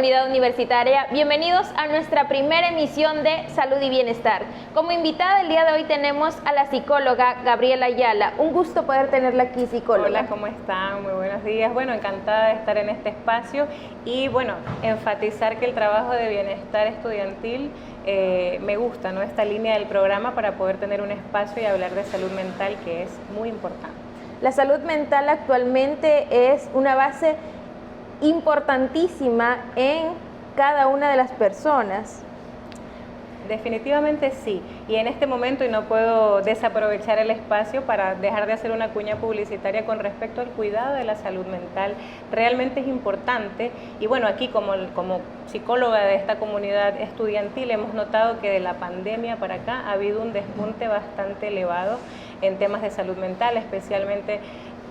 comunidad universitaria, bienvenidos a nuestra primera emisión de Salud y Bienestar. Como invitada el día de hoy tenemos a la psicóloga Gabriela Ayala. Un gusto poder tenerla aquí, psicóloga. Hola, ¿cómo están? Muy buenos días. Bueno, encantada de estar en este espacio y bueno, enfatizar que el trabajo de bienestar estudiantil me gusta, ¿no? Esta línea del programa para poder tener un espacio y hablar de salud mental, que es muy importante. La salud mental actualmente es una base importantísima en cada una de las personas. Definitivamente sí, y en este momento, y no puedo desaprovechar el espacio para dejar de hacer una cuña publicitaria con respecto al cuidado de la salud mental, realmente es importante. Y bueno, aquí como psicóloga de esta comunidad estudiantil hemos notado que de la pandemia para acá ha habido un despunte bastante elevado en temas de salud mental, especialmente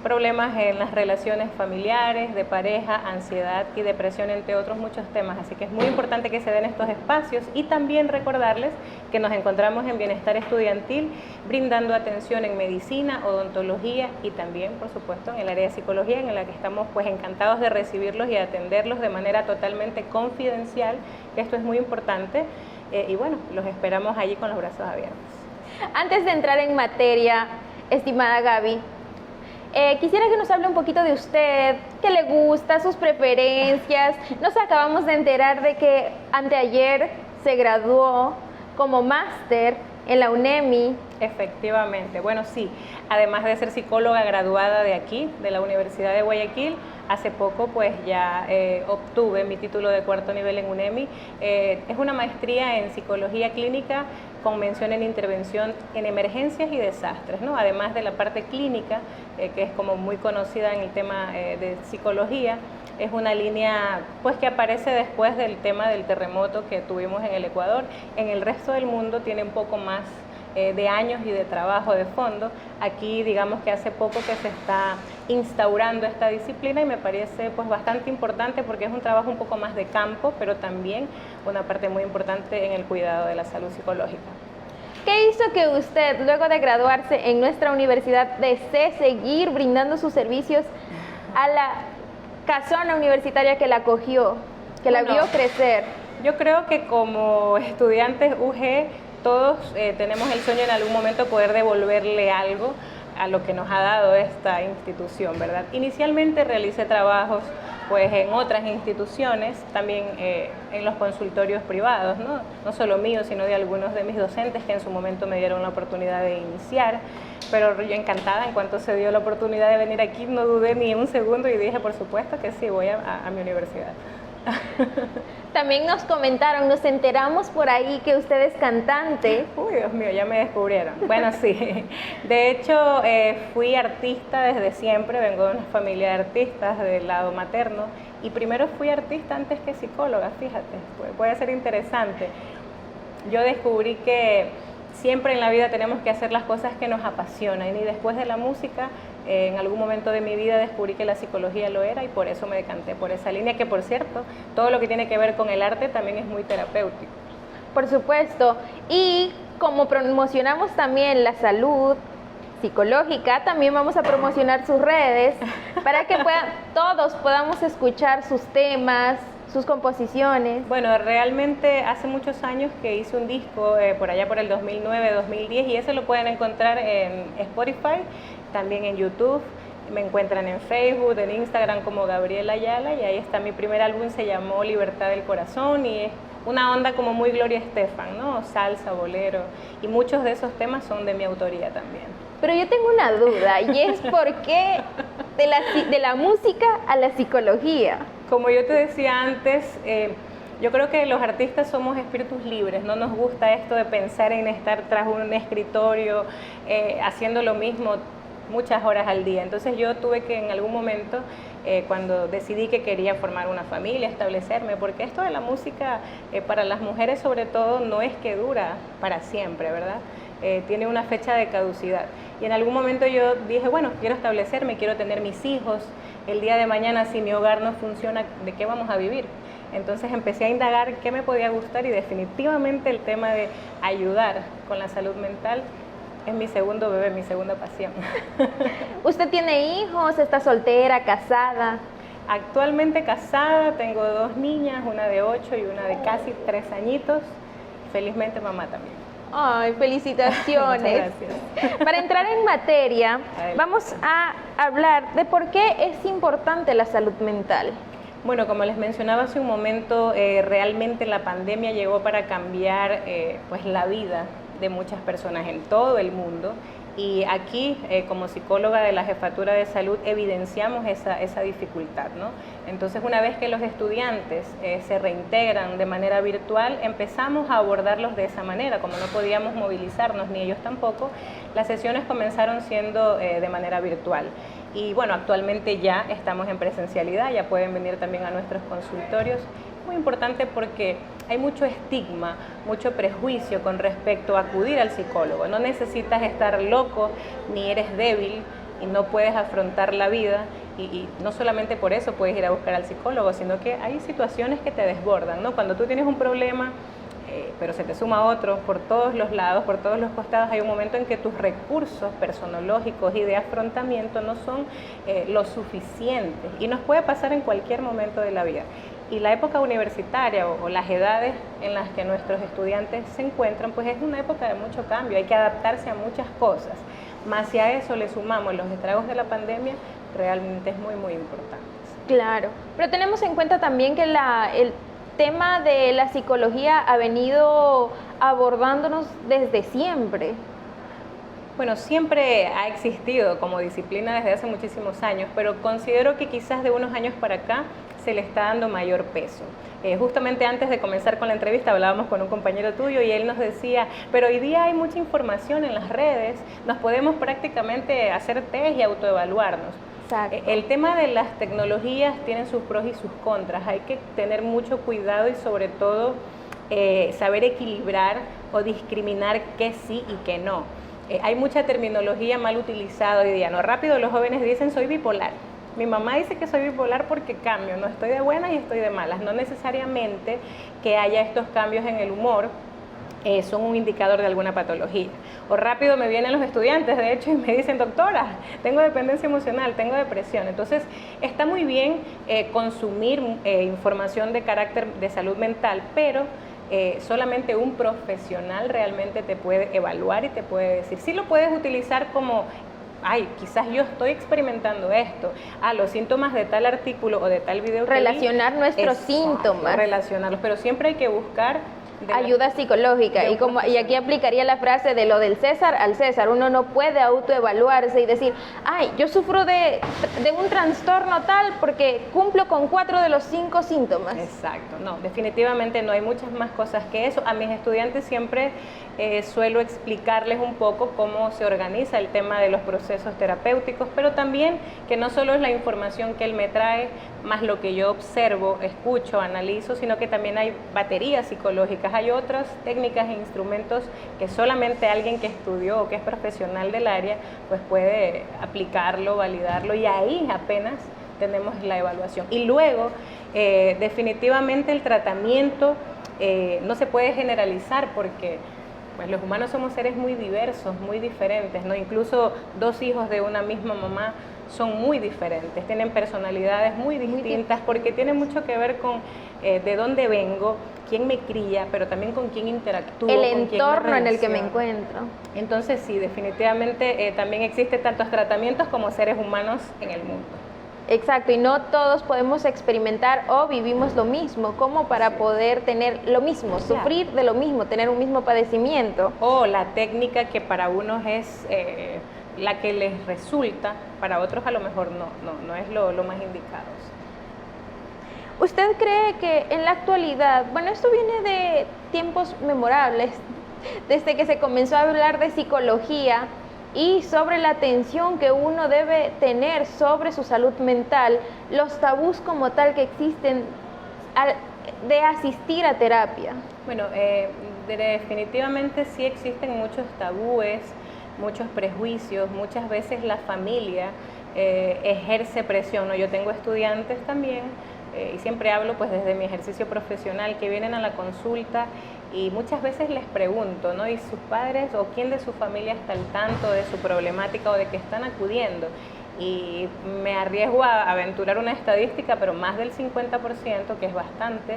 problemas en las relaciones familiares, de pareja, ansiedad y depresión, entre otros muchos temas. Así que es muy importante que se den estos espacios y también recordarles que nos encontramos en Bienestar Estudiantil, brindando atención en medicina, odontología y también, por supuesto, en el área de psicología, en la que estamos pues encantados de recibirlos y atenderlos de manera totalmente confidencial. Esto es muy importante y bueno, los esperamos allí con los brazos abiertos. Antes de entrar en materia, estimada Gaby, quisiera que nos hable un poquito de usted, qué le gusta, sus preferencias. Nos acabamos de enterar de que anteayer se graduó como máster en la UNEMI. Efectivamente, bueno sí, además de ser psicóloga graduada de aquí, de la Universidad de Guayaquil, hace poco pues ya obtuve mi título de cuarto nivel en UNEMI. Es una maestría en psicología clínica con mención en intervención en emergencias y desastres, ¿no? Además de la parte clínica, que es como muy conocida en el tema de psicología, es una línea pues que aparece después del tema del terremoto que tuvimos en el Ecuador. En el resto del mundo tiene un poco más de años y de trabajo de fondo. Aquí digamos que hace poco que se está instaurando esta disciplina y me parece pues bastante importante porque es un trabajo un poco más de campo, pero también una parte muy importante en el cuidado de la salud psicológica. ¿Qué hizo que usted, luego de graduarse en nuestra universidad, desee seguir brindando sus servicios a la casona universitaria que la acogió, que la vio crecer? Yo creo que como estudiantes UG todos tenemos el sueño en algún momento poder devolverle algo a lo que nos ha dado esta institución, ¿verdad? Inicialmente realicé trabajos pues en otras instituciones, también en los consultorios privados, ¿no? No solo míos, sino de algunos de mis docentes que en su momento me dieron la oportunidad de iniciar, pero yo encantada, en cuanto se dio la oportunidad de venir aquí, no dudé ni un segundo y dije, por supuesto que sí, voy a mi universidad. También nos comentaron, nos enteramos por ahí que usted es cantante. Uy, Dios mío, ya me descubrieron. Bueno, sí. De hecho, fui artista desde siempre, vengo de una familia de artistas del lado materno y primero fui artista antes que psicóloga, fíjate, puede ser interesante. Yo descubrí que siempre en la vida tenemos que hacer las cosas que nos apasionan y después de la música, en algún momento de mi vida descubrí que la psicología lo era y por eso me decanté por esa línea, que por cierto, todo lo que tiene que ver con el arte también es muy terapéutico. Por supuesto, y como promocionamos también la salud psicológica, también vamos a promocionar sus redes para que todos podamos escuchar sus temas, sus composiciones. Bueno, realmente hace muchos años que hice un disco, por allá por el 2009, 2010, y ese lo pueden encontrar en Spotify, también en YouTube, me encuentran en Facebook, en Instagram como Gabriela Ayala, y ahí está mi primer álbum, se llamó Libertad del Corazón, y es una onda como muy Gloria Estefan, ¿no? Salsa, bolero, y muchos de esos temas son de mi autoría también. Pero yo tengo una duda, y es ¿por qué de la música a la psicología? Como yo te decía antes, yo creo que los artistas somos espíritus libres, no nos gusta esto de pensar en estar tras un escritorio haciendo lo mismo muchas horas al día. Entonces yo tuve que en algún momento, cuando decidí que quería formar una familia, establecerme, porque esto de la música para las mujeres sobre todo no es que dura para siempre, ¿verdad? Tiene una fecha de caducidad. Y en algún momento yo dije, bueno, quiero establecerme, quiero tener mis hijos. El día de mañana, si mi hogar no funciona, ¿de qué vamos a vivir? Entonces empecé a indagar qué me podía gustar y definitivamente el tema de ayudar con la salud mental es mi segundo bebé, mi segunda pasión. ¿Usted tiene hijos? ¿Está soltera, casada? Actualmente casada, tengo 2 niñas, una de 8 y una de casi 3 añitos. Felizmente mamá también. Ay, felicitaciones. Muchas gracias. Para entrar en materia, vamos a hablar de por qué es importante la salud mental. Bueno, como les mencionaba hace un momento, realmente la pandemia llegó para cambiar pues la vida de muchas personas en todo el mundo. Y aquí, como psicóloga de la Jefatura de Salud, evidenciamos esa dificultad, ¿no? Entonces, una vez que los estudiantes se reintegran de manera virtual, empezamos a abordarlos de esa manera. Como no podíamos movilizarnos, ni ellos tampoco, las sesiones comenzaron siendo de manera virtual. Y bueno, actualmente ya estamos en presencialidad, ya pueden venir también a nuestros consultorios. Muy importante porque hay mucho estigma, mucho prejuicio con respecto a acudir al psicólogo. No necesitas estar loco, ni eres débil y no puedes afrontar la vida. Y no solamente por eso puedes ir a buscar al psicólogo, sino que hay situaciones que te desbordan, ¿no? Cuando tú tienes un problema, pero se te suma otro por todos los lados, por todos los costados, hay un momento en que tus recursos personológicos y de afrontamiento no son lo suficientes. Y nos puede pasar en cualquier momento de la vida. Y la época universitaria o las edades en las que nuestros estudiantes se encuentran, pues es una época de mucho cambio, hay que adaptarse a muchas cosas. Más si a eso le sumamos los estragos de la pandemia, realmente es muy, muy importante. Claro, pero tenemos en cuenta también que el tema de la psicología ha venido abordándonos desde siempre. Bueno, siempre ha existido como disciplina desde hace muchísimos años, pero considero que quizás de unos años para acá se le está dando mayor peso. Justamente antes de comenzar con la entrevista hablábamos con un compañero tuyo y él nos decía, pero hoy día hay mucha información en las redes, nos podemos prácticamente hacer test y autoevaluarnos. Exacto. El tema de las tecnologías tienen sus pros y sus contras, hay que tener mucho cuidado y sobre todo saber equilibrar o discriminar qué sí y qué no. Hay mucha terminología mal utilizada hoy día, ¿no? Rápido los jóvenes dicen soy bipolar. Mi mamá dice que soy bipolar porque cambio, no estoy de buenas y estoy de malas. No necesariamente que haya estos cambios en el humor son un indicador de alguna patología. O rápido me vienen los estudiantes, de hecho, y me dicen, doctora, tengo dependencia emocional, tengo depresión. Entonces, está muy bien consumir información de carácter de salud mental, pero solamente un profesional realmente te puede evaluar y te puede decir. Sí lo puedes utilizar como, ay, quizás yo estoy experimentando esto, los síntomas de tal artículo o de tal video. Relacionar nuestros síntomas. Relacionarlos, pero siempre hay que buscar ayuda psicológica. Y aquí aplicaría la frase de lo del César al César. Uno no puede autoevaluarse y decir, ay, yo sufro de un trastorno tal porque cumplo con 4 de los 5 síntomas. Exacto, no, definitivamente no, hay muchas más cosas que eso. A mis estudiantes siempre suelo explicarles un poco cómo se organiza el tema de los procesos terapéuticos, pero también que no solo es la información que él me trae, más lo que yo observo, escucho, analizo, sino que también hay baterías psicológicas, hay otras técnicas e instrumentos que solamente alguien que estudió o que es profesional del área pues puede aplicarlo, validarlo, y ahí apenas tenemos la evaluación. Y luego, definitivamente el tratamiento no se puede generalizar porque pues los humanos somos seres muy diversos, muy diferentes, ¿no? Incluso 2 hijos de una misma mamá son muy diferentes, tienen personalidades muy distintas porque tiene mucho que ver con de dónde vengo, quién me cría, pero también con quién interactúo, el entorno en el que me encuentro. Entonces sí, definitivamente también existen tantos tratamientos como seres humanos en el mundo. Exacto, y no todos podemos experimentar o vivimos lo mismo, como para poder tener lo mismo, sufrir de lo mismo, tener un mismo padecimiento. O la técnica que para unos es la que les resulta, para otros a lo mejor no es lo más indicado. ¿Usted cree que en la actualidad, bueno, esto viene de tiempos memorables, desde que se comenzó a hablar de psicología y sobre la atención que uno debe tener sobre su salud mental, los tabús como tal que existen de asistir a terapia? Bueno, definitivamente sí existen muchos tabúes, muchos prejuicios, muchas veces la familia ejerce presión, ¿no? Yo tengo estudiantes también y siempre hablo pues desde mi ejercicio profesional que vienen a la consulta y muchas veces les pregunto, ¿no? ¿Y sus padres o quién de su familia está al tanto de su problemática o de que están acudiendo? y me arriesgo a aventurar una estadística, pero más del 50%, que es bastante,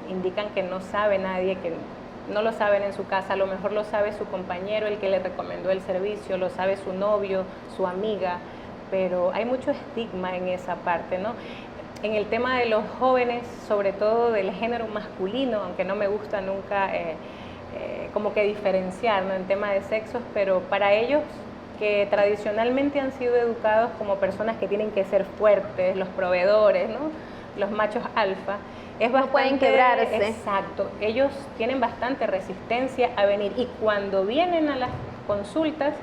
indican que no sabe nadie, que no lo saben en su casa, a lo mejor lo sabe su compañero, el que le recomendó el servicio, lo sabe su novio, su amiga, pero hay mucho estigma en esa parte, ¿no? En el tema de los jóvenes, sobre todo del género masculino, aunque no me gusta nunca como que diferenciar, ¿no?, en tema de sexos, pero para ellos que tradicionalmente han sido educados como personas que tienen que ser fuertes, los proveedores, ¿no?, los machos alfa, es bastante, no pueden quebrarse. Exacto, ellos tienen bastante resistencia a venir, y cuando vienen a las consultas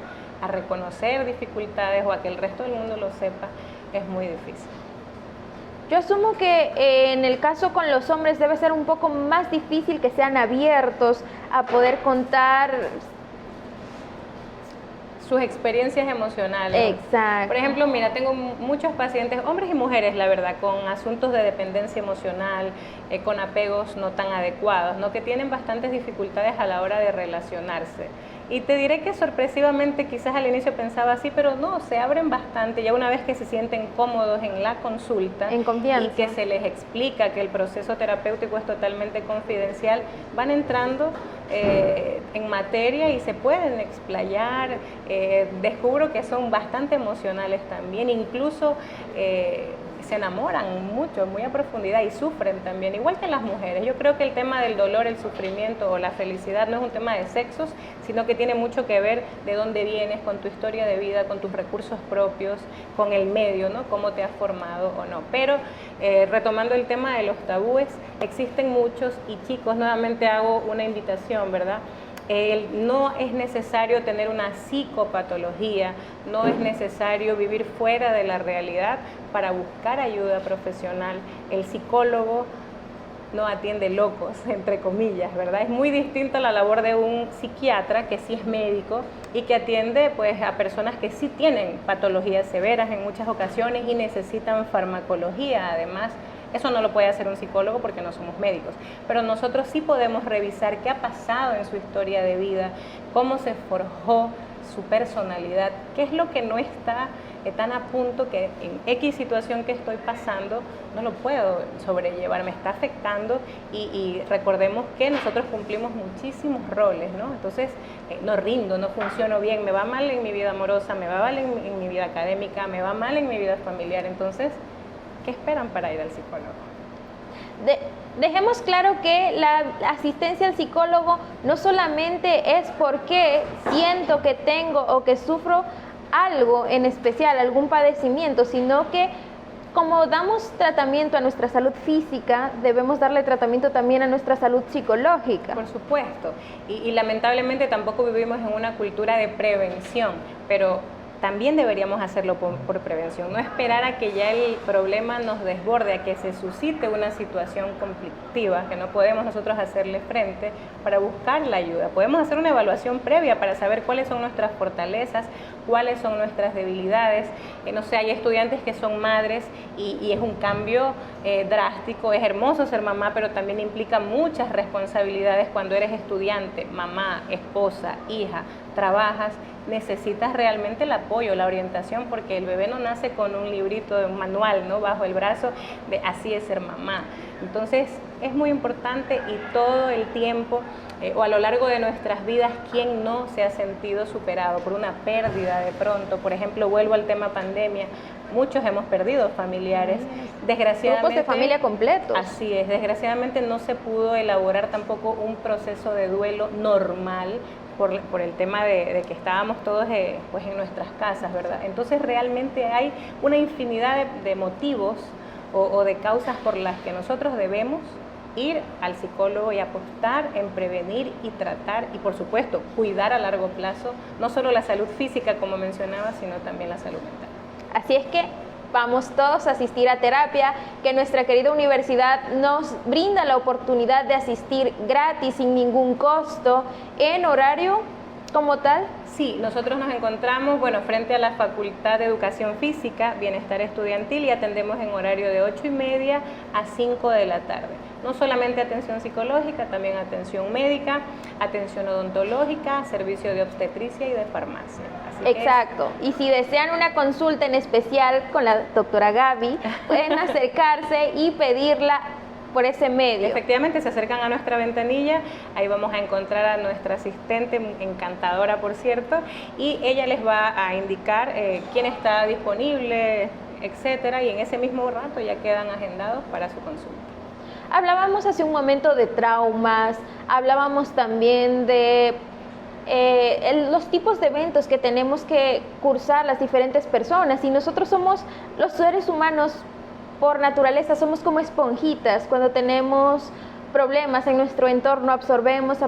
a reconocer dificultades o a que el resto del mundo lo sepa, es muy difícil. Yo asumo que en el caso con los hombres debe ser un poco más difícil que sean abiertos a poder contar sus experiencias emocionales. Exacto. Por ejemplo, mira, tengo muchos pacientes, hombres y mujeres, la verdad, con asuntos de dependencia emocional, con apegos no tan adecuados, ¿no?, que tienen bastantes dificultades a la hora de relacionarse. Y te diré que sorpresivamente quizás al inicio pensaba así, pero no, se abren bastante ya una vez que se sienten cómodos en la consulta, en confianza, y que se les explica que el proceso terapéutico es totalmente confidencial, van entrando en materia y se pueden explayar. Descubro que son bastante emocionales también, incluso se enamoran mucho, muy a profundidad, y sufren también, igual que las mujeres. Yo creo que el tema del dolor, el sufrimiento o la felicidad no es un tema de sexos, sino que tiene mucho que ver de dónde vienes, con tu historia de vida, con tus recursos propios, con el medio, ¿no?, cómo te has formado o no. Pero retomando el tema de los tabúes, existen muchos, y chicos, nuevamente hago una invitación, ¿verdad? No es necesario tener una psicopatología, no es necesario vivir fuera de la realidad para buscar ayuda profesional. El psicólogo no atiende locos, entre comillas, ¿verdad? Es muy distinta la labor de un psiquiatra, que sí es médico y que atiende pues a personas que sí tienen patologías severas en muchas ocasiones y necesitan farmacología. Además, eso no lo puede hacer un psicólogo porque no somos médicos, pero nosotros sí podemos revisar qué ha pasado en su historia de vida, cómo se forjó su personalidad, qué es lo que no está tan a punto, que en X situación que estoy pasando no lo puedo sobrellevar, me está afectando, y recordemos que nosotros cumplimos muchísimos roles, ¿no? Entonces no rindo, no funciono bien, me va mal en mi vida amorosa, me va mal en mi vida académica, me va mal en mi vida familiar. Entonces, ¿qué esperan para ir al psicólogo? Dejemos claro que la asistencia al psicólogo no solamente es porque siento que tengo o que sufro algo en especial, algún padecimiento, sino que como damos tratamiento a nuestra salud física, debemos darle tratamiento también a nuestra salud psicológica. Por supuesto, y lamentablemente tampoco vivimos en una cultura de prevención, pero también deberíamos hacerlo por prevención, no esperar a que ya el problema nos desborde, a que se suscite una situación conflictiva que no podemos nosotros hacerle frente, para buscar la ayuda. Podemos hacer una evaluación previa para saber cuáles son nuestras fortalezas, cuáles son nuestras debilidades. No sé, hay estudiantes que son madres y es un cambio drástico. Es hermoso ser mamá, pero también implica muchas responsabilidades cuando eres estudiante, mamá, esposa, hija, trabajas. Necesitas realmente el apoyo, la orientación, porque el bebé no nace con un librito, un manual, ¿no?, bajo el brazo de así es ser mamá. Entonces es muy importante, y todo el tiempo o a lo largo de nuestras vidas, ¿quién no se ha sentido superado por una pérdida de pronto? Por ejemplo, vuelvo al tema pandemia, muchos hemos perdido familiares, desgraciadamente. Grupos de familia completos. Así es, desgraciadamente no se pudo elaborar tampoco un proceso de duelo normal, por el tema de que estábamos todos pues en nuestras casas, ¿verdad? Entonces realmente hay una infinidad de motivos o de causas por las que nosotros debemos ir al psicólogo y apostar en prevenir y tratar, y por supuesto cuidar a largo plazo no solo la salud física, como mencionaba, sino también la salud mental. Así es que vamos todos a asistir a terapia, que nuestra querida universidad nos brinda la oportunidad de asistir gratis, sin ningún costo, en horario como tal Sí, nosotros nos encontramos, bueno, frente a la Facultad de Educación Física, Bienestar Estudiantil, y atendemos en horario de 8:30 a 5 de la tarde. No solamente atención psicológica, también atención médica, atención odontológica, servicio de obstetricia y de farmacia. Exacto. Y si desean una consulta en especial con la doctora Gaby, pueden acercarse y pedirla por ese medio. Efectivamente, se acercan a nuestra ventanilla, ahí vamos a encontrar a nuestra asistente, encantadora por cierto, y ella les va a indicar quién está disponible, etcétera, y en ese mismo rato ya quedan agendados para su consulta. Hablábamos hace un momento de traumas, hablábamos también de los tipos de eventos que tenemos que cursar las diferentes personas, y nosotros somos los seres humanos por naturaleza, somos como esponjitas. Cuando tenemos problemas en nuestro entorno absorbemos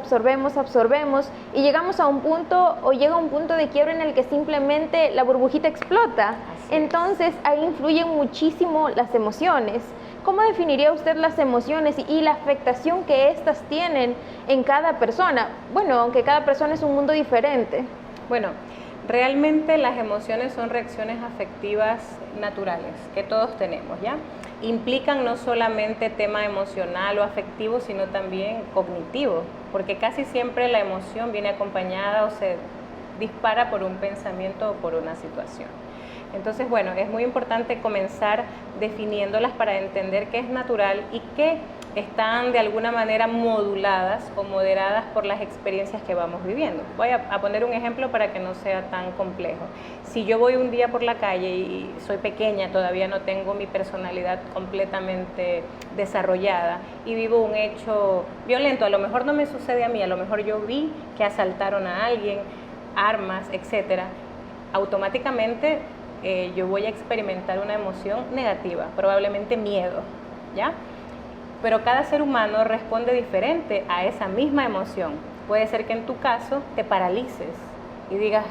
y llegamos a un punto o llega un punto de quiebra en el que simplemente la burbujita explota. Entonces ahí influyen muchísimo las emociones. ¿Cómo definiría usted las emociones y la afectación que éstas tienen en cada persona? Bueno, aunque cada persona es un mundo diferente. Bueno, realmente las emociones son reacciones afectivas naturales que todos tenemos, ¿ya? Implican no solamente tema emocional o afectivo, sino también cognitivo, porque casi siempre la emoción viene acompañada o se dispara por un pensamiento o por una situación. Entonces, bueno, es muy importante comenzar definiéndolas para entender qué es natural y qué están de alguna manera moduladas o moderadas por las experiencias que vamos viviendo. Voy a poner un ejemplo para que no sea tan complejo. Si yo voy un día por la calle y soy pequeña, todavía no tengo mi personalidad completamente desarrollada y vivo un hecho violento, a lo mejor no me sucede a mí, a lo mejor yo vi que asaltaron a alguien, armas, etcétera, automáticamente yo voy a experimentar una emoción negativa, probablemente miedo, ¿ya? Pero cada ser humano responde diferente a esa misma emoción. Puede ser que en tu caso te paralices y digas,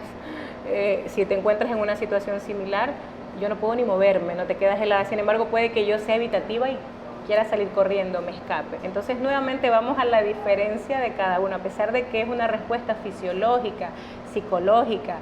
si te encuentras en una situación similar, yo no puedo ni moverme, no te quedas helada. Sin embargo, puede que yo sea evitativa y quiera salir corriendo, me escape. Entonces, nuevamente vamos a la diferencia de cada uno. A pesar de que es una respuesta fisiológica, psicológica,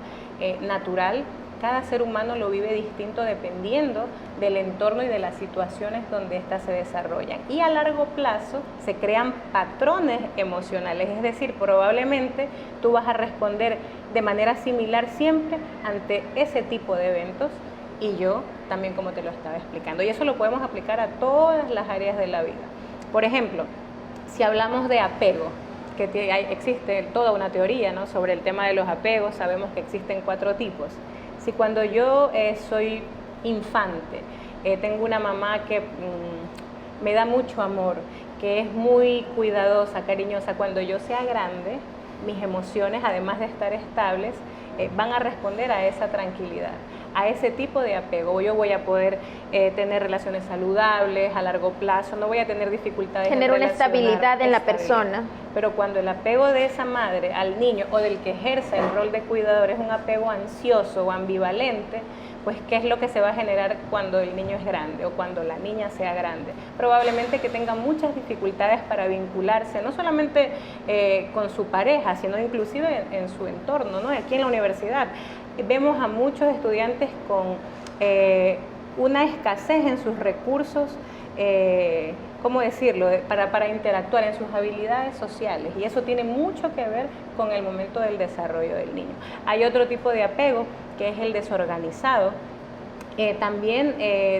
natural, cada ser humano lo vive distinto dependiendo del entorno y de las situaciones donde éstas se desarrollan. Y a largo plazo se crean patrones emocionales, es decir, probablemente tú vas a responder de manera similar siempre ante ese tipo de eventos y yo también, como te lo estaba explicando. Y eso lo podemos aplicar a todas las áreas de la vida. Por ejemplo, si hablamos de apego, que existe toda una teoría, ¿no?, sobre el tema de los apegos, sabemos que existen 4 tipos. Si cuando yo soy infante, tengo una mamá que me da mucho amor, que es muy cuidadosa, cariñosa, cuando yo sea grande, mis emociones, además de estar estables, van a responder a esa tranquilidad, a ese tipo de apego. Yo voy a poder tener relaciones saludables a largo plazo, no voy a tener dificultades en una estabilidad en la persona. Pero cuando el apego de esa madre al niño o del que ejerce el rol de cuidador es un apego ansioso o ambivalente, pues ¿qué es lo que se va a generar cuando el niño es grande o cuando la niña sea grande? Probablemente que tenga muchas dificultades para vincularse, no solamente con su pareja, sino inclusive en su entorno, ¿no? Aquí en la universidad vemos a muchos estudiantes con una escasez en sus recursos, ¿cómo decirlo?, para interactuar, en sus habilidades sociales, y eso tiene mucho que ver con el momento del desarrollo del niño. Hay otro tipo de apego, que es el desorganizado, también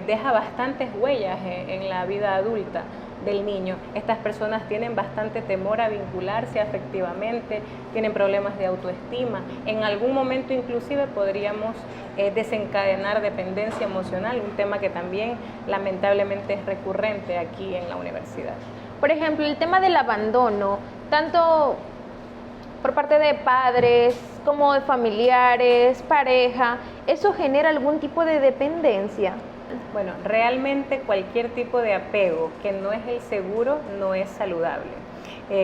deja bastantes huellas en la vida adulta del niño. Estas personas tienen bastante temor a vincularse afectivamente, tienen problemas de autoestima. En algún momento inclusive podríamos desencadenar dependencia emocional, un tema que también lamentablemente es recurrente aquí en la universidad. Por ejemplo, el tema del abandono, tanto por parte de padres como de familiares, pareja, ¿eso genera algún tipo de dependencia? Bueno, realmente cualquier tipo de apego que no es el seguro no es saludable.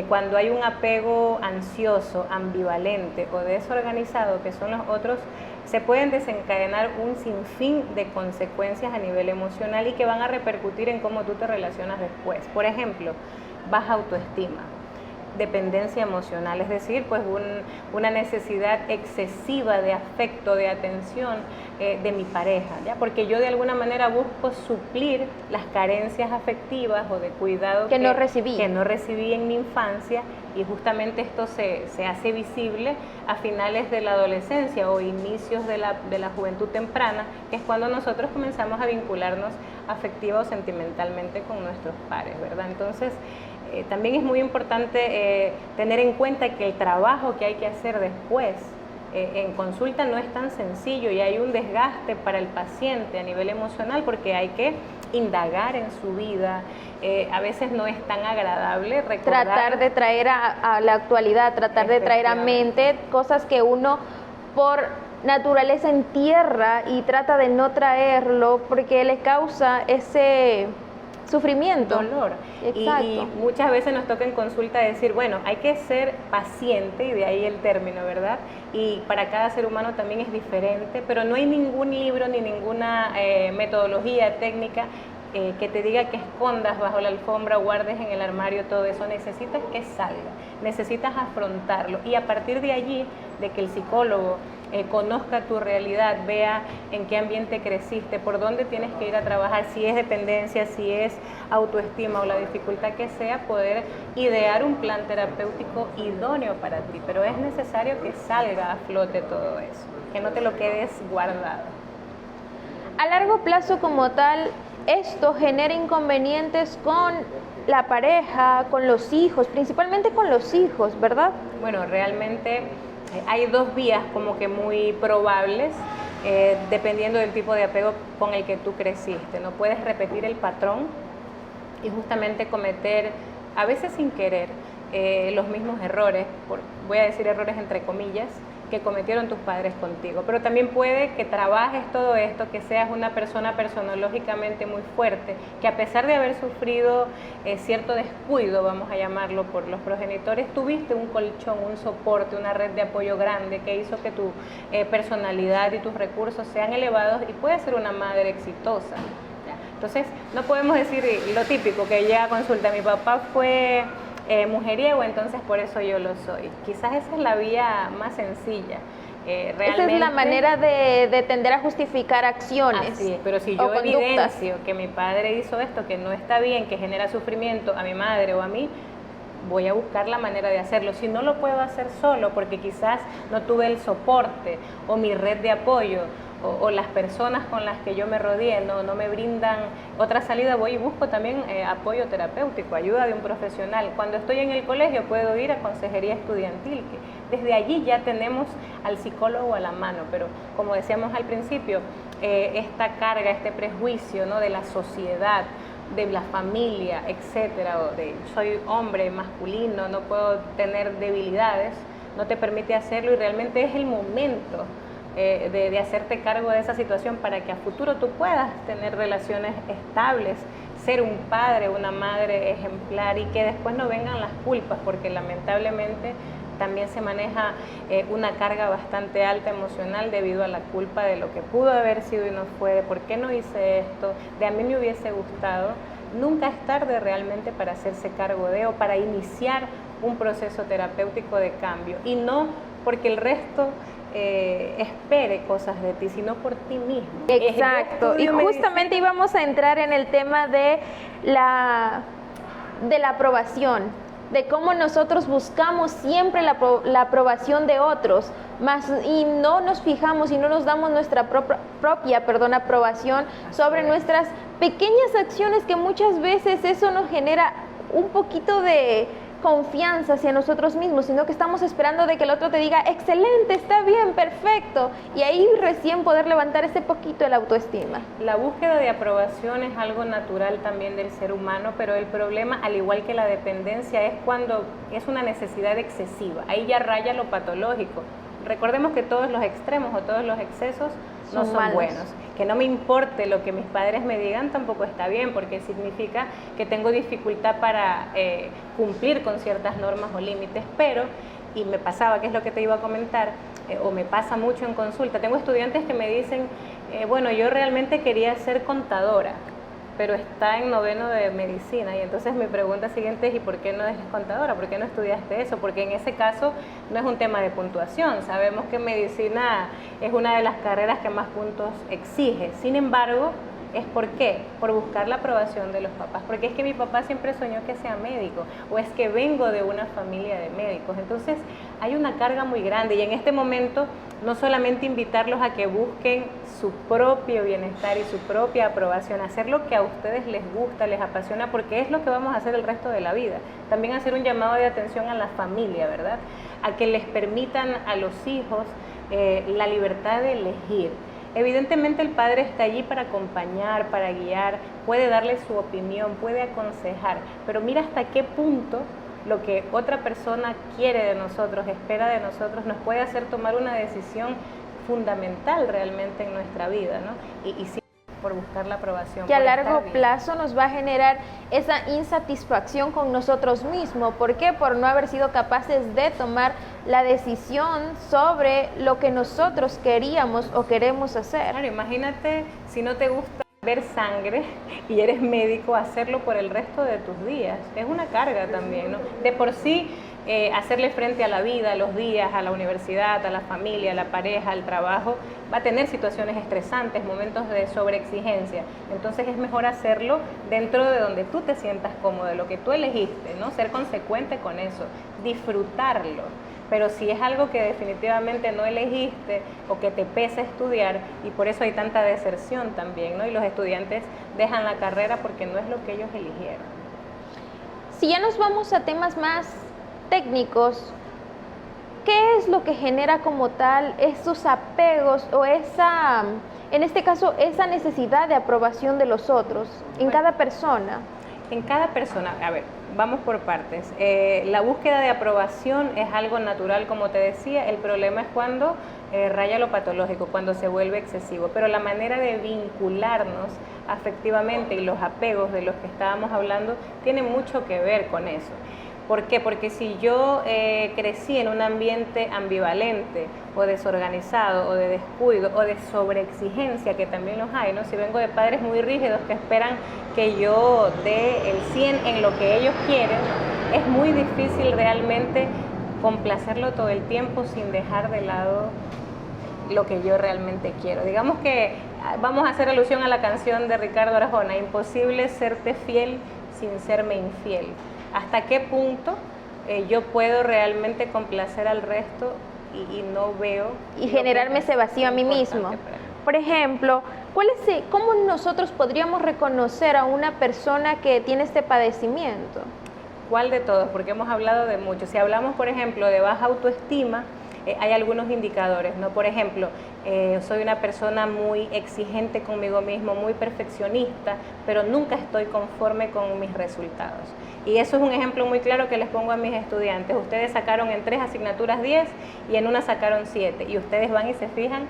Cuando hay un apego ansioso, ambivalente o desorganizado, que son los otros, se pueden desencadenar un sinfín de consecuencias a nivel emocional y que van a repercutir en cómo tú te relacionas después. Por ejemplo, baja autoestima, dependencia emocional, es decir, pues una necesidad excesiva de afecto, de atención de mi pareja, ¿ya? Porque yo de alguna manera busco suplir las carencias afectivas o de cuidado que no recibí en mi infancia, y justamente esto se hace visible a finales de la adolescencia o inicios de la juventud temprana, que es cuando nosotros comenzamos a vincularnos afectiva o sentimentalmente con nuestros pares, ¿verdad? Entonces, también es muy importante tener en cuenta que el trabajo que hay que hacer después en consulta no es tan sencillo, y hay un desgaste para el paciente a nivel emocional porque hay que indagar en su vida. A veces no es tan agradable recordar. Tratar de traer a la actualidad, tratar de traer a mente cosas que uno por naturaleza entierra y trata de no traerlo porque le causa ese sufrimiento. Dolor. Exacto. Y muchas veces nos toca en consulta decir, bueno, hay que ser paciente, y de ahí el término, ¿verdad? Y para cada ser humano también es diferente, pero no hay ningún libro ni ninguna metodología, técnica que te diga que escondas bajo la alfombra o guardes en el armario todo eso. Necesitas que salga, necesitas afrontarlo, y a partir de allí, de que el psicólogo conozca tu realidad, vea en qué ambiente creciste, por dónde tienes que ir a trabajar, si es dependencia, si es autoestima o la dificultad que sea, poder idear un plan terapéutico idóneo para ti. Pero es necesario que salga a flote todo eso, que no te lo quedes guardado. A largo plazo, como tal, esto genera inconvenientes con la pareja, con los hijos, principalmente con los hijos, ¿verdad? Bueno, realmente hay dos vías como que muy probables, dependiendo del tipo de apego con el que tú creciste. No puedes repetir el patrón y justamente cometer, a veces sin querer, los mismos errores, voy a decir errores entre comillas, que cometieron tus padres contigo. Pero también puede que trabajes todo esto, que seas una persona personológicamente muy fuerte, que a pesar de haber sufrido cierto descuido, vamos a llamarlo, por los progenitores, tuviste un colchón, un soporte, una red de apoyo grande que hizo que tu personalidad y tus recursos sean elevados, y puedes ser una madre exitosa. Entonces, no podemos decir lo típico que llega a consulta, mi papá fue mujeriego, entonces por eso yo lo soy. Quizás esa es la vía más sencilla. Esa es la manera de tender a justificar acciones. Así es, pero si yo evidencio que mi padre hizo esto, que no está bien, que genera sufrimiento a mi madre o a mí, voy a buscar la manera de hacerlo. Si no lo puedo hacer solo, porque quizás no tuve el soporte o mi red de apoyo, o las personas con las que yo me rodeé no me brindan otra salida, voy y busco también apoyo terapéutico, ayuda de un profesional. Cuando estoy en el colegio puedo ir a consejería estudiantil, que desde allí ya tenemos al psicólogo a la mano, pero como decíamos al principio, esta carga, este prejuicio, ¿no?, de la sociedad, de la familia, etcétera, o de soy hombre masculino, no puedo tener debilidades, no te permite hacerlo, y realmente es el momento de hacerte cargo de esa situación para que a futuro tú puedas tener relaciones estables, ser un padre, una madre ejemplar, y que después no vengan las culpas, porque lamentablemente también se maneja una carga bastante alta emocional debido a la culpa de lo que pudo haber sido y no fue, de por qué no hice esto, de a mí me hubiese gustado. Nunca es tarde realmente para hacerse cargo de, o para iniciar un proceso terapéutico de cambio, y no porque el resto espere cosas de ti, sino por ti mismo. Exacto, y justamente íbamos a entrar en el tema de la aprobación, de cómo nosotros buscamos siempre la aprobación de otros, y no nos fijamos y no nos damos nuestra propia aprobación sobre nuestras pequeñas acciones, que muchas veces eso nos genera un poquito de confianza hacia nosotros mismos, sino que estamos esperando de que el otro te diga excelente, está bien, perfecto, y ahí recién poder levantar ese poquito de la autoestima. La búsqueda de aprobación es algo natural también del ser humano, pero el problema, al igual que la dependencia, es cuando es una necesidad excesiva. Ahí ya raya lo patológico. Recordemos que todos los extremos o todos los excesos no son buenos. Que no me importe lo que mis padres me digan tampoco está bien, porque significa que tengo dificultad para cumplir con ciertas normas o límites. Pero, y me pasaba, que es lo que te iba a comentar, o me pasa mucho en consulta, tengo estudiantes que me dicen, bueno, yo realmente quería ser contadora, pero está en noveno de medicina. Y entonces mi pregunta siguiente es, ¿y por qué no eres contadora? ¿Por qué no estudiaste eso? Porque en ese caso no es un tema de puntuación. Sabemos que medicina es una de las carreras que más puntos exige. Sin embargo, ¿es por qué? Por buscar la aprobación de los papás. Porque es que mi papá siempre soñó que sea médico, o es que vengo de una familia de médicos. Entonces hay una carga muy grande, y en este momento no solamente invitarlos a que busquen su propio bienestar y su propia aprobación, hacer lo que a ustedes les gusta, les apasiona, porque es lo que vamos a hacer el resto de la vida. También hacer un llamado de atención a la familia, ¿verdad? A que les permitan a los hijos la libertad de elegir. Evidentemente el padre está allí para acompañar, para guiar, puede darle su opinión, puede aconsejar, pero mira hasta qué punto lo que otra persona quiere de nosotros, espera de nosotros, nos puede hacer tomar una decisión fundamental realmente en nuestra vida, ¿no? Y sí, por buscar la aprobación. Que a largo plazo nos va a generar esa insatisfacción con nosotros mismos. ¿Por qué? Por no haber sido capaces de tomar la decisión sobre lo que nosotros queríamos o queremos hacer. Claro, imagínate si no te gusta ver sangre y eres médico, hacerlo por el resto de tus días. Es una carga también, ¿no? De por sí, hacerle frente a la vida, a los días, a la universidad, a la familia, a la pareja, al trabajo, va a tener situaciones estresantes, momentos de sobreexigencia. Entonces es mejor hacerlo dentro de donde tú te sientas cómodo, de lo que tú elegiste, ¿no? Ser consecuente con eso, disfrutarlo. Pero si es algo que definitivamente no elegiste o que te pesa estudiar, y por eso hay tanta deserción también, ¿no? Y los estudiantes dejan la carrera porque no es lo que ellos eligieron. Si ya nos vamos a temas más técnicos, ¿qué es lo que genera como tal esos apegos o esa, en este caso, esa necesidad de aprobación de los otros en cada persona? En cada persona, a ver, vamos por partes. La búsqueda de aprobación es algo natural, como te decía. El problema es cuando raya lo patológico, cuando se vuelve excesivo. Pero la manera de vincularnos afectivamente y los apegos de los que estábamos hablando tiene mucho que ver con eso. ¿Por qué? Porque si yo crecí en un ambiente ambivalente o desorganizado o de descuido o de sobreexigencia, que también los hay, ¿no? Si vengo de padres muy rígidos que esperan que yo dé el 100 en lo que ellos quieren, es muy difícil realmente complacerlo todo el tiempo sin dejar de lado lo que yo realmente quiero. Digamos que vamos a hacer alusión a la canción de Ricardo Arjona, imposible serte fiel sin serme infiel. ¿Hasta qué punto yo puedo realmente complacer al resto y no veo? Y generarme ese vacío a mí mismo. Por ejemplo, ¿cómo nosotros podríamos reconocer a una persona que tiene este padecimiento? ¿Cuál de todos? Porque hemos hablado de muchos. Si hablamos, por ejemplo, de baja autoestima, hay algunos indicadores, ¿no? Por ejemplo, soy una persona muy exigente conmigo mismo, muy perfeccionista, pero nunca estoy conforme con mis resultados. Y eso es un ejemplo muy claro que les pongo a mis estudiantes. Ustedes sacaron en 3 asignaturas 10 y en una sacaron 7. Y ustedes van y se fijan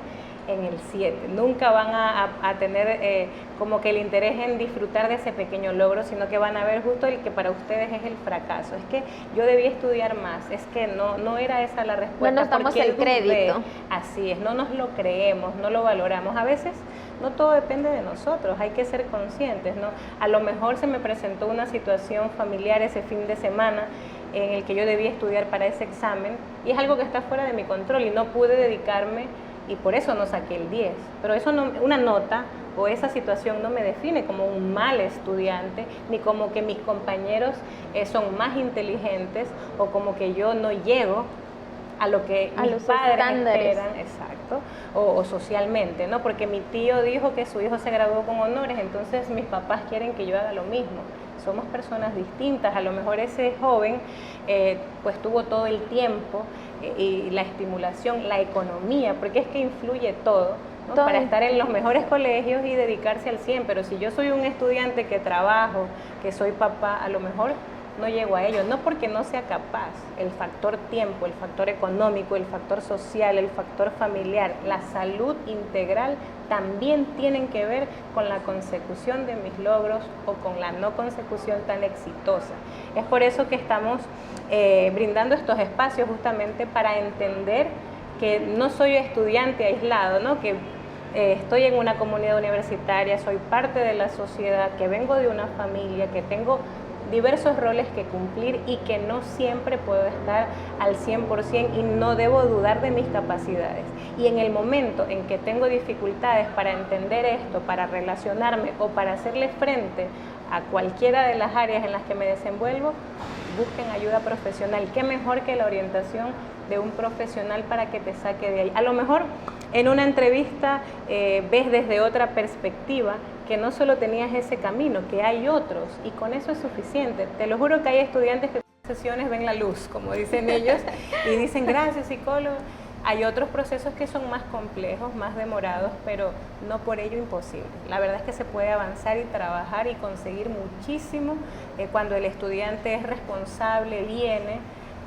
en el 7. Nunca van a tener como que el interés en disfrutar de ese pequeño logro, sino que van a ver justo el que para ustedes es el fracaso. Es que yo debí estudiar más, es que no era esa la respuesta. No nos damos el crédito. Así es, no nos lo creemos, no lo valoramos. A veces no todo depende de nosotros, hay que ser conscientes, ¿no? A lo mejor se me presentó una situación familiar ese fin de semana en el que yo debía estudiar para ese examen y es algo que está fuera de mi control y no pude dedicarme y por eso no saqué el 10. Pero eso no, una nota o esa situación no me define como un mal estudiante, ni como que mis compañeros son más inteligentes o como que yo no llego a lo que mis padres esperan, exacto, o socialmente, ¿no? Porque mi tío dijo que su hijo se graduó con honores, entonces mis papás quieren que yo haga lo mismo. Somos personas distintas, a lo mejor ese joven pues tuvo todo el tiempo y la estimulación, la economía, porque es que influye todo, ¿no? Para estar en los mejores colegios y dedicarse al 100, pero si yo soy un estudiante que trabajo, que soy papá, a lo mejor no llego a ello, no porque no sea capaz. El factor tiempo, el factor económico, el factor social, el factor familiar, la salud integral también tienen que ver con la consecución de mis logros o con la no consecución tan exitosa. Es por eso que estamos brindando estos espacios justamente para entender que no soy estudiante aislado, ¿no? Que estoy en una comunidad universitaria, soy parte de la sociedad, que vengo de una familia, que tengo diversos roles que cumplir y que no siempre puedo estar al 100% y no debo dudar de mis capacidades. Y en el momento en que tengo dificultades para entender esto, para relacionarme o para hacerle frente a cualquiera de las áreas en las que me desenvuelvo, busquen ayuda profesional. Qué mejor que la orientación de un profesional para que te saque de ahí. A lo mejor en una entrevista ves desde otra perspectiva que no solo tenías ese camino, que hay otros, y con eso es suficiente. Te lo juro que hay estudiantes que en sesiones ven la luz, como dicen ellos, y dicen gracias psicólogo. Hay otros procesos que son más complejos, más demorados, pero no por ello imposible. La verdad es que se puede avanzar y trabajar y conseguir muchísimo cuando el estudiante es responsable, viene,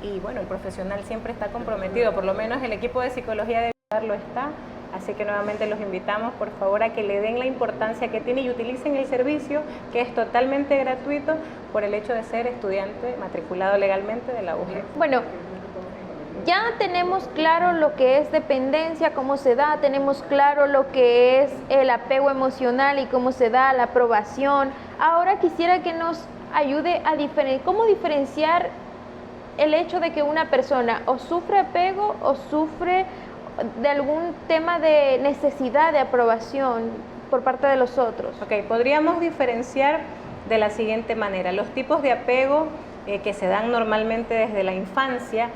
y bueno, el profesional siempre está comprometido, por lo menos el equipo de psicología de lo está. Así que nuevamente los invitamos, por favor, a que le den la importancia que tiene y utilicen el servicio, que es totalmente gratuito por el hecho de ser estudiante matriculado legalmente de la UG. Bueno, ya tenemos claro lo que es dependencia, cómo se da, tenemos claro lo que es el apego emocional y cómo se da la aprobación. Ahora quisiera que nos ayude a cómo diferenciar el hecho de que una persona o sufre apego o sufre de algún tema de necesidad de aprobación por parte de los otros. Ok, podríamos diferenciar de la siguiente manera. Los tipos de apego que se dan normalmente desde la infancia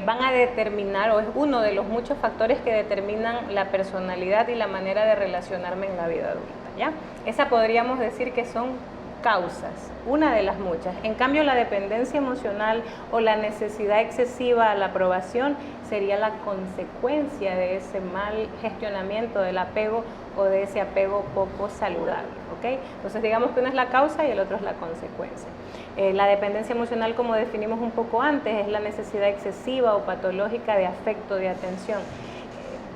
van a determinar, o es uno de los muchos factores que determinan la personalidad y la manera de relacionarme en la vida adulta, ¿ya? Esa podríamos decir que son causas, una de las muchas. En cambio, la dependencia emocional o la necesidad excesiva a la aprobación sería la consecuencia de ese mal gestionamiento del apego o de ese apego poco saludable, ¿ok? Entonces, digamos que uno es la causa y el otro es la consecuencia. La dependencia emocional, como definimos un poco antes, es la necesidad excesiva o patológica de afecto, de atención.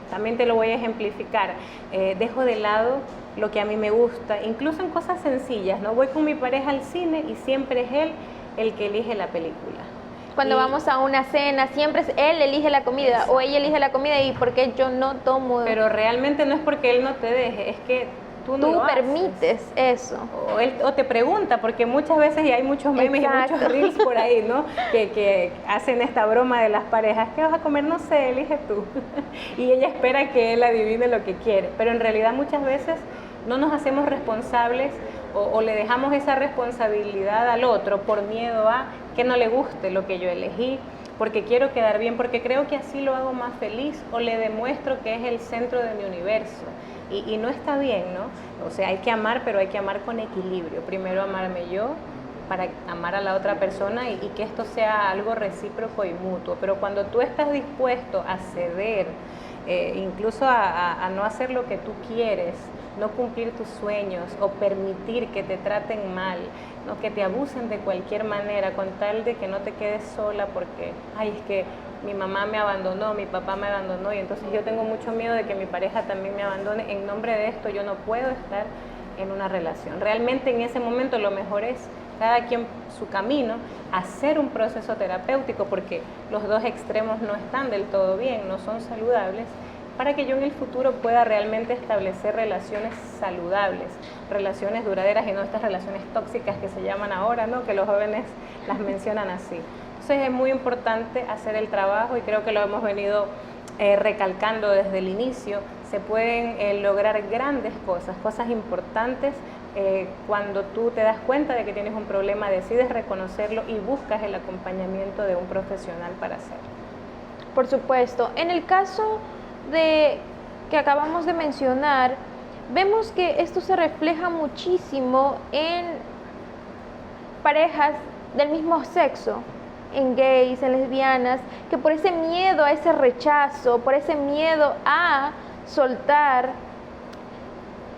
También te lo voy a ejemplificar. Dejo de lado lo que a mí me gusta, incluso en cosas sencillas, ¿no? Voy con mi pareja al cine y siempre es él el que elige la película. Cuando vamos a una cena, siempre es él elige la comida. Exacto. O ella elige la comida y porque yo no tomo. Pero realmente no es porque él no te deje, es que tú no lo permites haces. Eso. O te pregunta, porque muchas veces, y hay muchos memes Exacto. y muchos reels por ahí, ¿no? que hacen esta broma de las parejas. ¿Qué vas a comer? No sé, elige tú. Y ella espera que él adivine lo que quiere. Pero en realidad muchas veces no nos hacemos responsables o le dejamos esa responsabilidad al otro por miedo a que no le guste lo que yo elegí, porque quiero quedar bien, porque creo que así lo hago más feliz, o le demuestro que es el centro de mi universo. Y no está bien, ¿no? O sea, hay que amar, pero hay que amar con equilibrio. Primero amarme yo para amar a la otra persona y que esto sea algo recíproco y mutuo. Pero cuando tú estás dispuesto a ceder, incluso a no hacer lo que tú quieres, no cumplir tus sueños o permitir que te traten mal, ¿no? Que te abusen de cualquier manera con tal de que no te quedes sola porque, ay, es que mi mamá me abandonó, mi papá me abandonó y entonces yo tengo mucho miedo de que mi pareja también me abandone. En nombre de esto yo no puedo estar en una relación. Realmente en ese momento lo mejor es cada quien su camino, hacer un proceso terapéutico porque los dos extremos no están del todo bien, no son saludables, para que yo en el futuro pueda realmente establecer relaciones saludables, relaciones duraderas y no estas relaciones tóxicas que se llaman ahora, ¿no? Que los jóvenes las mencionan así. Entonces es muy importante hacer el trabajo y creo que lo hemos venido recalcando desde el inicio. Se pueden lograr grandes cosas, cosas importantes cuando tú te das cuenta de que tienes un problema, decides reconocerlo y buscas el acompañamiento de un profesional para hacerlo. Por supuesto. En el caso de que acabamos de mencionar, vemos que esto se refleja muchísimo en parejas del mismo sexo, en gays, en lesbianas, que por ese miedo a ese rechazo, por ese miedo a soltar,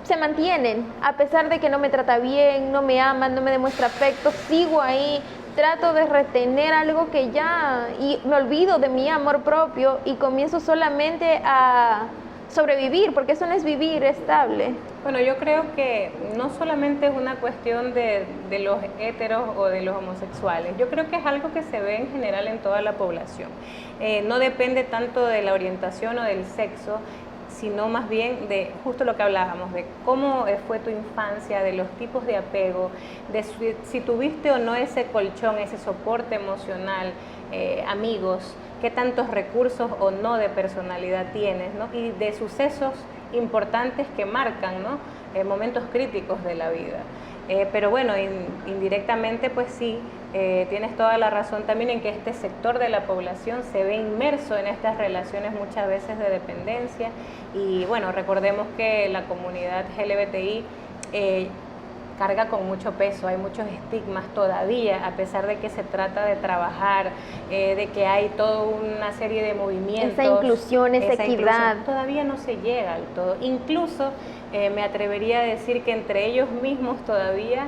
se mantienen, a pesar de que no me trata bien, no me ama, no me demuestra afecto, sigo ahí, trato de retener algo que ya, y me olvido de mi amor propio y comienzo solamente a sobrevivir, porque eso no es vivir estable. Bueno, yo creo que no solamente es una cuestión de los heteros o de los homosexuales, yo creo que es algo que se ve en general en toda la población. No depende tanto de la orientación o del sexo, sino más bien de justo lo que hablábamos, de cómo fue tu infancia, de los tipos de apego, de si tuviste o no ese colchón, ese soporte emocional, amigos, qué tantos recursos o no de personalidad tienes, ¿no? Y de sucesos importantes que marcan, ¿no? Momentos críticos de la vida. Pero bueno, indirectamente pues sí, tienes toda la razón también en que este sector de la población se ve inmerso en estas relaciones muchas veces de dependencia y bueno, recordemos que la comunidad LGBTI carga con mucho peso, hay muchos estigmas todavía, a pesar de que se trata de trabajar, de que hay toda una serie de movimientos. Esa inclusión, esa equidad. Todavía no se llega al todo. Incluso me atrevería a decir que entre ellos mismos todavía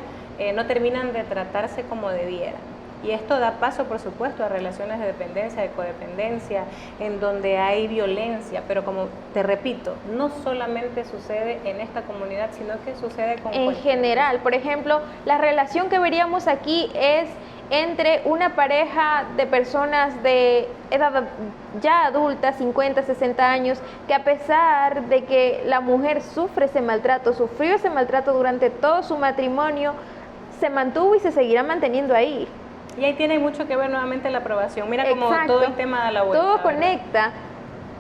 no terminan de tratarse como debieran. Y esto da paso, por supuesto, a relaciones de dependencia, de codependencia, en donde hay violencia, pero como te repito, no solamente sucede en esta comunidad, sino que sucede con en general. Por ejemplo, la relación que veríamos aquí es entre una pareja de personas de edad ya adulta, 50, 60 años, que a pesar de que la mujer sufrió ese maltrato durante todo su matrimonio, se mantuvo y se seguirá manteniendo ahí. Y ahí tiene mucho que ver nuevamente la aprobación. Mira cómo Exacto. todo el tema da la vuelta. Todo conecta.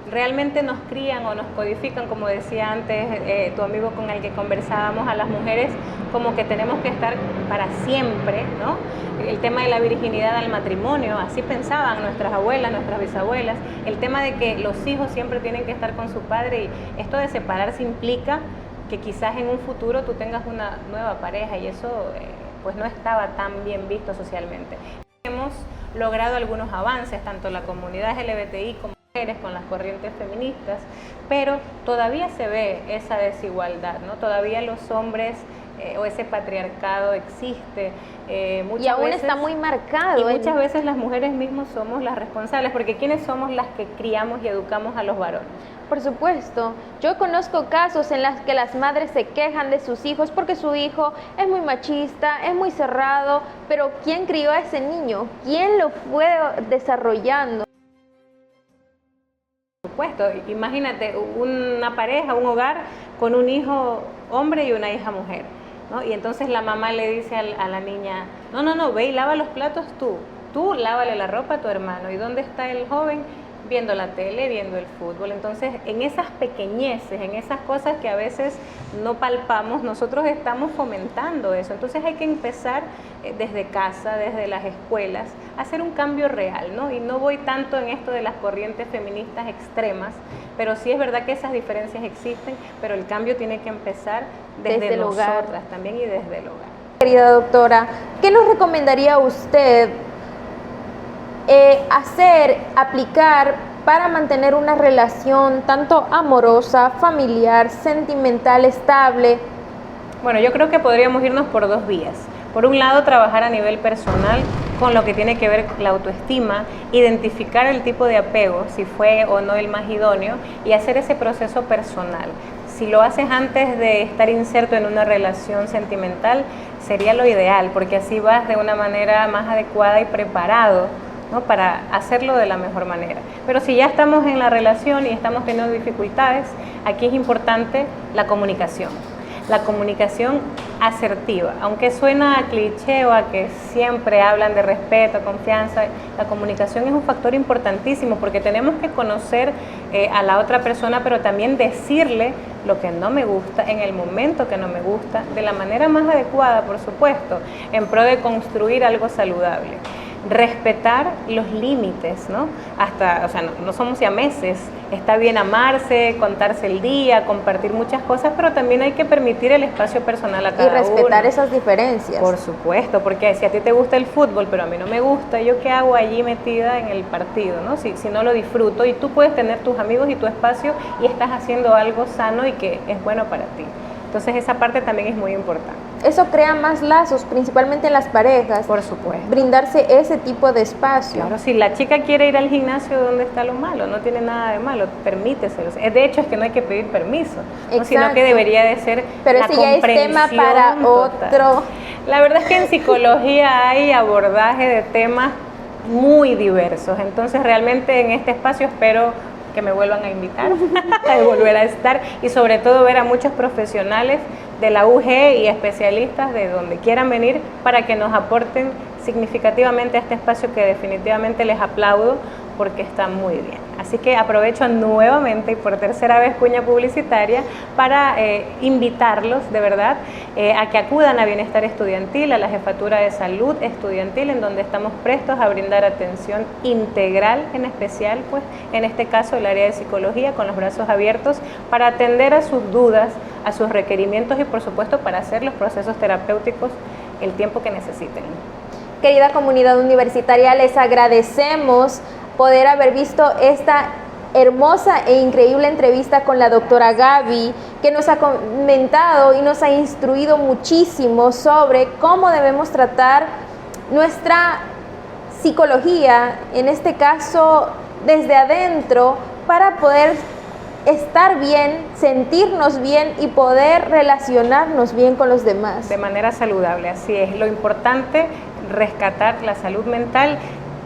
Realmente nos crían o nos codifican, como decía antes tu amigo con el que conversábamos, a las mujeres como que tenemos que estar para siempre, ¿no? El tema de la virginidad al matrimonio, así pensaban nuestras abuelas, nuestras bisabuelas. El tema de que los hijos siempre tienen que estar con su padre y esto de separarse implica que quizás en un futuro tú tengas una nueva pareja y eso pues no estaba tan bien visto socialmente. Hemos logrado algunos avances, tanto la comunidad LGBTI como mujeres con las corrientes feministas, pero todavía se ve esa desigualdad, ¿no? Todavía los hombres o ese patriarcado existe. Y aún está muy marcado. Y muchas veces las mujeres mismas somos las responsables, porque ¿quiénes somos las que criamos y educamos a los varones? Por supuesto, yo conozco casos en los que las madres se quejan de sus hijos porque su hijo es muy machista, es muy cerrado, pero ¿quién crió a ese niño? ¿Quién lo fue desarrollando? Por supuesto, imagínate una pareja, un hogar con un hijo hombre y una hija mujer, ¿no? Y entonces la mamá le dice a la niña, no, ve y lava los platos tú lávale la ropa a tu hermano. ¿Y dónde está el joven? Viendo la tele, viendo el fútbol. Entonces, en esas pequeñeces, en esas cosas que a veces no palpamos, nosotros estamos fomentando eso. Entonces hay que empezar desde casa, desde las escuelas, a hacer un cambio real, ¿no? Y no voy tanto en esto de las corrientes feministas extremas, pero sí es verdad que esas diferencias existen, pero el cambio tiene que empezar desde nosotras también y desde el hogar. Querida doctora, ¿qué nos recomendaría usted aplicar para mantener una relación tanto amorosa, familiar, sentimental, estable? Bueno, yo creo que podríamos irnos por dos vías. Por un lado, trabajar a nivel personal con lo que tiene que ver con la autoestima, identificar el tipo de apego, si fue o no el más idóneo, y hacer ese proceso personal. Si lo haces antes de estar inserto en una relación sentimental, sería lo ideal, porque así vas de una manera más adecuada y preparado, ¿no? Para hacerlo de la mejor manera. Pero si ya estamos en la relación y estamos teniendo dificultades, aquí es importante la comunicación asertiva. Aunque suena a cliché o a que siempre hablan de respeto, confianza, la comunicación es un factor importantísimo porque tenemos que conocer a la otra persona, pero también decirle lo que no me gusta en el momento que no me gusta, de la manera más adecuada, por supuesto, en pro de construir algo saludable. Respetar los límites, ¿no? No somos siameses, está bien amarse, contarse el día, compartir muchas cosas, pero también hay que permitir el espacio personal a cada uno. Y respetar esas diferencias. Por supuesto, porque si a ti te gusta el fútbol, pero a mí no me gusta, ¿yo qué hago allí metida en el partido, ¿no? Si no lo disfruto, y tú puedes tener tus amigos y tu espacio y estás haciendo algo sano y que es bueno para ti. Entonces esa parte también es muy importante. Eso crea más lazos, principalmente en las parejas. Por supuesto. Brindarse ese tipo de espacio. Claro, si la chica quiere ir al gimnasio, ¿dónde está lo malo? No tiene nada de malo, permíteselo. De hecho, es que no hay que pedir permiso, ¿no? Sino que debería de ser pero la ese ya es tema para otro. La verdad es que en psicología hay abordaje de temas muy diversos. Entonces, realmente en este espacio espero que me vuelvan a invitar, a volver a estar, y sobre todo ver a muchos profesionales de la UG y especialistas de donde quieran venir para que nos aporten significativamente a este espacio que definitivamente les aplaudo porque está muy bien. Así que aprovecho nuevamente y por tercera vez cuña publicitaria para invitarlos de verdad a que acudan a Bienestar Estudiantil, a la Jefatura de Salud Estudiantil, en donde estamos prestos a brindar atención integral, en especial, pues en este caso el área de psicología, con los brazos abiertos para atender a sus dudas, a sus requerimientos y por supuesto para hacer los procesos terapéuticos el tiempo que necesiten. Querida comunidad universitaria, les agradecemos poder haber visto esta hermosa e increíble entrevista con la doctora Gaby, que nos ha comentado y nos ha instruido muchísimo sobre cómo debemos tratar nuestra psicología, en este caso desde adentro, para poder estar bien, sentirnos bien y poder relacionarnos bien con los demás. De manera saludable, así es. Lo importante, rescatar la salud mental,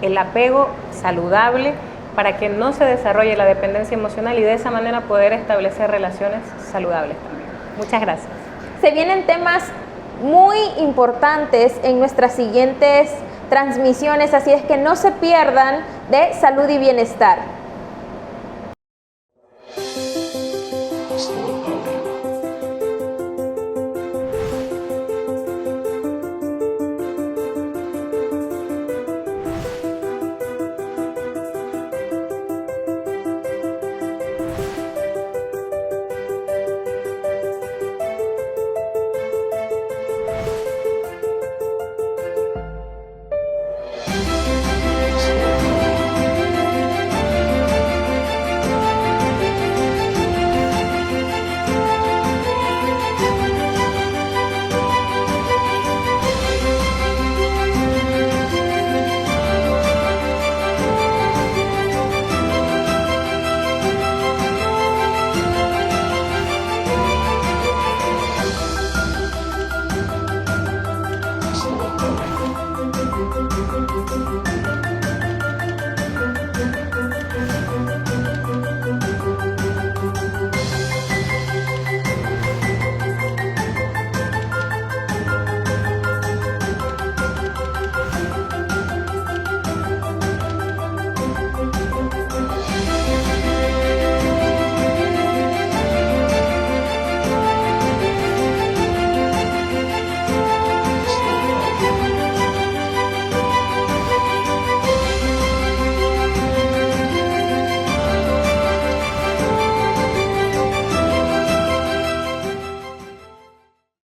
el apego saludable para que no se desarrolle la dependencia emocional y de esa manera poder establecer relaciones saludables también. Muchas gracias. Se vienen temas muy importantes en nuestras siguientes transmisiones, así es que no se pierdan de Salud y Bienestar.